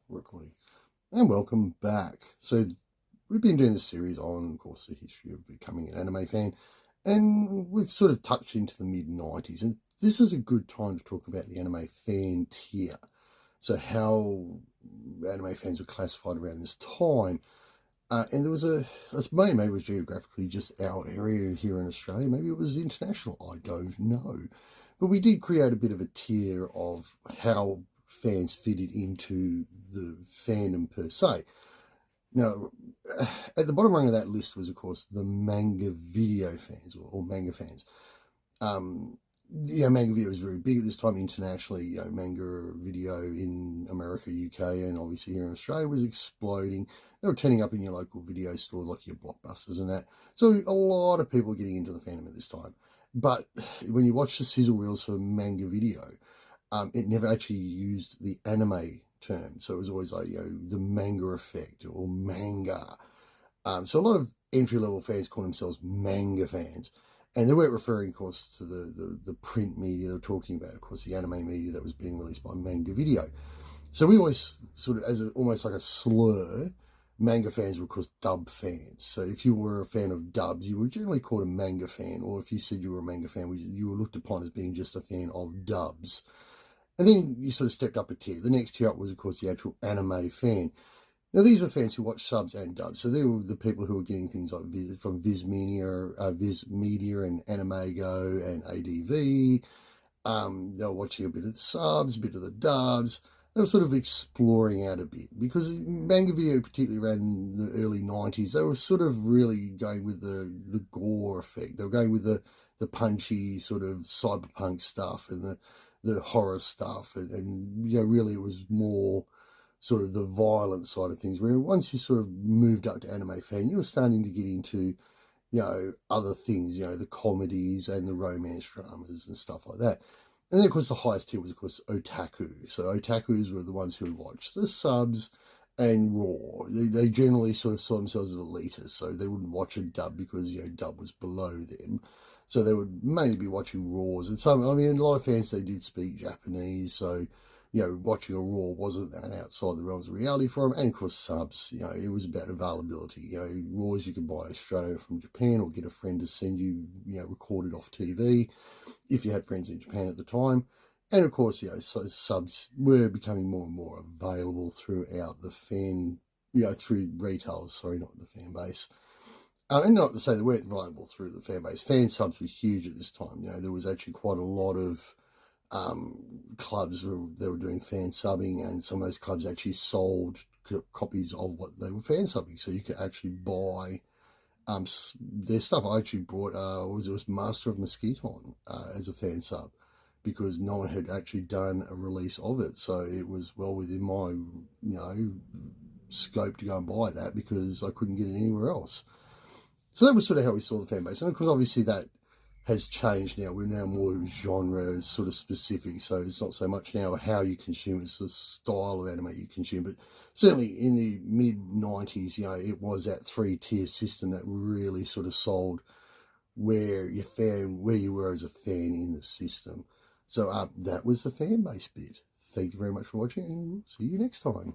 Recording. And welcome back. So we've been doing this series on, of course, the history of becoming an anime fan, and we've sort of touched into the mid-90s, and this is a good time to talk about the anime fan tier. So how anime fans were classified around this time. And there was maybe it was geographically just our area here in Australia, maybe it was international, I don't know. But we did create a bit of a tier of how fans fitted into the fandom per se. Now, at the bottom rung of that list was, of course, the manga video fans or manga fans. Manga video was very big at this time internationally. Manga video in America, UK, and obviously here in Australia was exploding. They were turning up in your local video stores, like your Blockbusters and that. So a lot of people were getting into the fandom at this time. But when you watch the sizzle reels for manga video, it never actually used the anime term. So it was always like, the manga effect or manga. So a lot of entry-level fans call themselves manga fans. And they weren't referring, of course, to the print media. They were talking about, of course, the anime media that was being released by manga video. So we always sort of, almost like a slur, manga fans were, of course, dub fans. So if you were a fan of dubs, you were generally called a manga fan. Or if you said you were a manga fan, you were looked upon as being just a fan of dubs. And then you sort of stepped up a tier. The next tier up was, of course, the actual anime fan. Now, these were fans who watched subs and dubs. So they were the people who were getting things like from Viz Media and Animago and ADV. They were watching a bit of the subs, a bit of the dubs. They were sort of exploring out a bit because manga video, particularly around the early 90s, they were sort of really going with the gore effect. They were going with the punchy sort of cyberpunk stuff and the horror stuff. And really it was more sort of the violent side of things, where once you sort of moved up to anime fan, you were starting to get into, other things, the comedies and the romance dramas and stuff like that. And then, of course, the highest tier was, of course, otaku. So otakus were the ones who would watch the subs and raw. They generally sort of saw themselves as elitists, so they wouldn't watch a dub because, dub was below them. So they would mainly be watching raws. And a lot of fans, they did speak Japanese, so watching a Raw wasn't that outside the realms of reality for them. And of course, subs, it was about availability. Raws you could buy Australia from Japan or get a friend to send you, recorded off TV if you had friends in Japan at the time. And of course, so subs were becoming more and more available throughout the fan, through retailers, sorry, not the fan base. And not to say they weren't available through the fan base. Fan subs were huge at this time. There was actually quite a lot of clubs they were doing fan subbing, and some of those clubs actually sold copies of what they were fan subbing, so you could actually buy their stuff. I actually bought it was Master of Mosquiton as a fan sub because no one had actually done a release of it, so it was well within my scope to go and buy that because I couldn't get it anywhere else. So that was sort of how we saw the fan base, and of course obviously that has changed now. We're now more genre sort of specific, so it's not so much now how you consume, it's the style of anime you consume. But certainly in the mid-90s, it was that three-tier system that really sort of sold where you were as a fan in the system. So that was the fan base bit. Thank you very much for watching, and we'll see you next time.